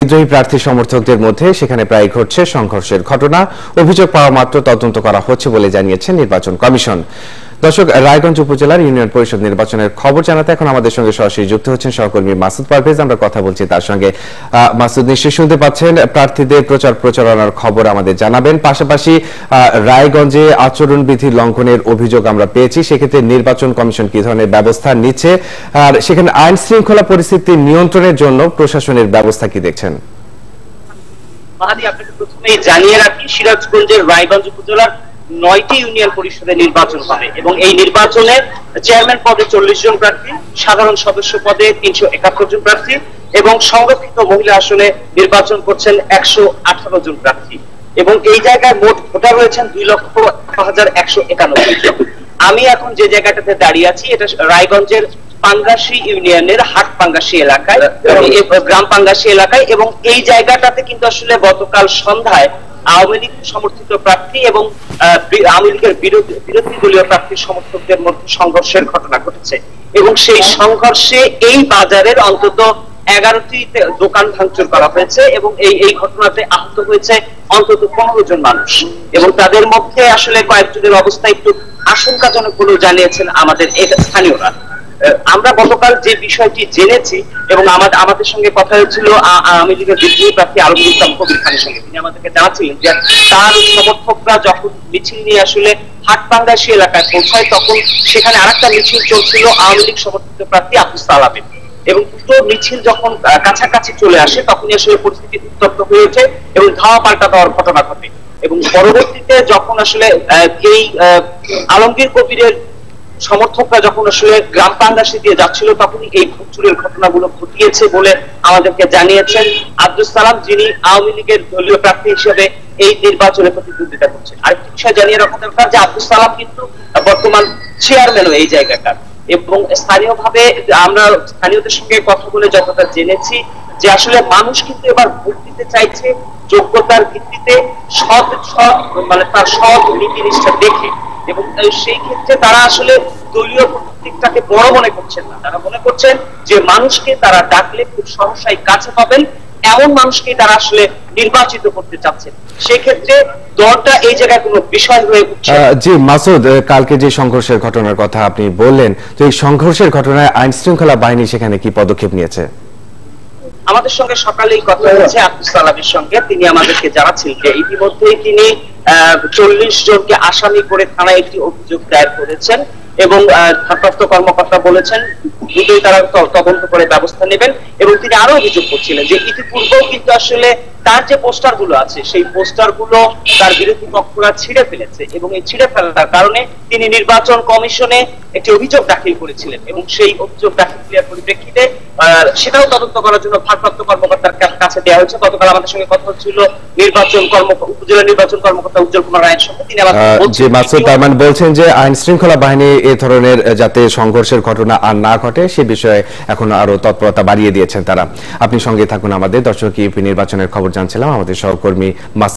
বিদ্রোহী প্রার্থী সমর্থকদের মধ্যে সেখানে প্রায় ঘটছে সংঘর্ষের ঘটনা। অভিযোগ পাওয়া মাত্র তদন্ত করা হচ্ছে বলে জানিয়েছেন নির্বাচন কমিশন। দর্শক, রায়গঞ্জ উপজেলার ইউনিয়ন পরিষদ নির্বাচনের খবর জানাতে এখন আমাদের সঙ্গে সরাসরি যুক্ত হচ্ছেন সহকর্মী মাসুদ পারভেজ। আমরা কথা বলছি তার সঙ্গে। মাসুদ, নিশ্চয়ই শুনতে পাচ্ছেন, প্রার্থীদের প্রচারণার খবর আমাদের জানাবেন। পাশাপাশি রায়গঞ্জে আচরণবিধি লঙ্ঘনের অভিযোগ আমরা পেয়েছি, সেক্ষেত্রে নির্বাচন কমিশন কি ধরনের ব্যবস্থা নিচ্ছে, আর সেখানে আইন শৃঙ্খলা পরিস্থিতি নিয়ন্ত্রণের জন্য প্রশাসনের ব্যবস্থা কি দেখছেন? আপনাকে প্রথমেই জানিয়ে রাখি, সিরাজগঞ্জের রায়গঞ্জ উপজেলার 9টি ইউনিয়ন পরিষদে নির্বাচন হবে এবং এই নির্বাচনে চেয়ারম্যান পদে 40 জন প্রার্থী, সাধারণ সদস্য পদে 371 জন প্রার্থী এবং সংরক্ষিত মহিলা আসনে নির্বাচন করছেন 118 জন প্রার্থী এবং এই জায়গায় মোট ভোটার রয়েছেন 2,0191 জন। আমি এখন যে জায়গাটাতে দাঁড়িয়ে আছি এটা রায়গঞ্জের পাঙ্গাসী ইউনিয়নের হাট পাঙ্গাসী এলাকায়, গ্রাম পাঙ্গাসী এলাকায়, এবং এই জায়গাটাতে কিন্তু আসলে গতকাল সন্ধ্যায় আওয়ামী লীগ সমর্থিত প্রার্থী এবং আওয়ামী লীগের বিরোধী দলীয় প্রার্থীর সমর্থকদের মধ্যে সংঘর্ষের ঘটনা ঘটেছে এবং সেই সংঘর্ষে এই বাজারের অন্তত 11টি দোকান ভাঙচুর করা হয়েছে এবং এই ঘটনাতে আহত হয়েছে অন্তত 15 জন মানুষ এবং তাদের মধ্যে আসলে কয়েকজনের অবস্থা একটু আশঙ্কাজনক বলেও জানিয়েছেন আমাদের স্থানীয়রা। আমরা গতকাল যে বিষয়টি জেনেছি এবং আমাদের সঙ্গে কথা হয়েছিল আওয়ামী লীগের বিদ্রোহী প্রার্থী আলমগীর ইসলাম কবির খানের সঙ্গে। তিনি আমাদেরকে জানাচ্ছিলেন যে তার সমর্থকরা যখন মিছিল নিয়ে আসলে হাটপাঙ্গাসী এলাকায় পৌঁছায় তখন সেখানে আরেকটা মিছিল চলছিল আওয়ামী লীগ সমর্থিত প্রার্থী আব্দুস সালামের, এবং দুটো মিছিল যখন কাছাকাছি চলে আসে তখনই আসলে পরিস্থিতি উত্তপ্ত হয়ে ওঠে এবং ধাওয়া পাল্টা দেওয়ার ঘটনা ঘটে এবং পরবর্তীতে যখন আসলে এই আলমগীর কবিরের সমর্থকরা যখন আসলে গ্রাম পাঙ্গাসী দিয়ে যাচ্ছিল তখনই এই ভাঙচুরের ঘটনাগুলো ঘটিয়েছে বলে আমাদেরকে জানিয়েছেন আব্দুস সালাম, যিনি আওয়ামী লীগের দলীয় প্রার্থী হিসেবে এই নির্বাচনে প্রতিদ্বন্দ্বিতা করছেন। আরেকটি বিষয় জানিয়ে রাখা দরকার যে আব্দুস সালাম কিন্তু বর্তমান চেয়ারম্যানও এই জায়গাটার এবং স্থানীয়ভাবে আমরা স্থানীয়দের সঙ্গে কথা বলে যতটা জেনেছি যে আসলে মানুষ কিন্তু এবার ভোট দিতে চাইছে যোগ্যতার ভিত্তিতে, মানে তার সৎ নীতি নিষ্ঠা দেখে, এবং সেই ক্ষেত্রে তারা আসলে দলীয় প্রতীকটাকে বড় মনে করছেন না। তারা মনে করছেন যে মানুষকে তারা ডাকলে খুব সহসাই কাছে পাবেন, এমন মানুষকে তারা আসলে নির্বাচিত করতে চাচ্ছেন। সেই ক্ষেত্রে দলটা এই জায়গায় কোনো বিষয় হয়ে উঠছে। জি মাসুদ, কালকে যে সংঘর্ষের ঘটনার কথা আপনি বললেন, তো এই সংঘর্ষের ঘটনায় আইন শৃঙ্খলা বাহিনী সেখানে কি পদক্ষেপ নিয়েছে? আমাদের সঙ্গে সকালেই কথা হয়েছে আব্দুস সালামের সঙ্গে। তিনি আমাদেরকে জানাচ্ছিলেন যে ইতিমধ্যেই তিনি 40 জনকে আসামি করে থানায় একটি অভিযোগ দায়ের করেছেন এবং ভারপ্রাপ্ত কর্মকর্তা বলেছেন দ্রুতই তারা তদন্ত করে ব্যবস্থা নেবেন। এবং তিনি আরো অভিযোগ করছিলেন যে ইতিপূর্বেও কিন্তু আসলে তার যে পোস্টারগুলো আছে সেই পোস্টারগুলো তার বিরোধী পক্ষরা ছিঁড়ে ফেলেছে এবং এই ছিঁড়ে ফেলার কারণে তিনি নির্বাচন কমিশনে একটি অভিযোগ দাখিল করেছিলেন এবং সেই অভিযোগ দাখিলের পরিপ্রেক্ষিতে সেটাও তদন্ত করার জন্য ভারপ্রাপ্ত কর্মকর্তার কাছে দেওয়া হয়েছে। গতকাল আমাদের সঙ্গে কথা হচ্ছিল উপজেলা নির্বাচন কর্মকর্তা উজ্জ্বল কুমার রায়ের সঙ্গে। তিনি বলছেন যে আইন শৃঙ্খলা বাহিনী এ ধরনের যাতে সংঘর্ষের ঘটনা আর না ঘটে সে বিষয়ে এখন আরো তৎপরতা বাড়িয়ে দিয়েছেন তারা। আপনি সঙ্গে থাকুন আমাদের। দর্শক, ইউপি নির্বাচনের খবর জানছিলাম আমাদের সহকর্মী মাসুদ।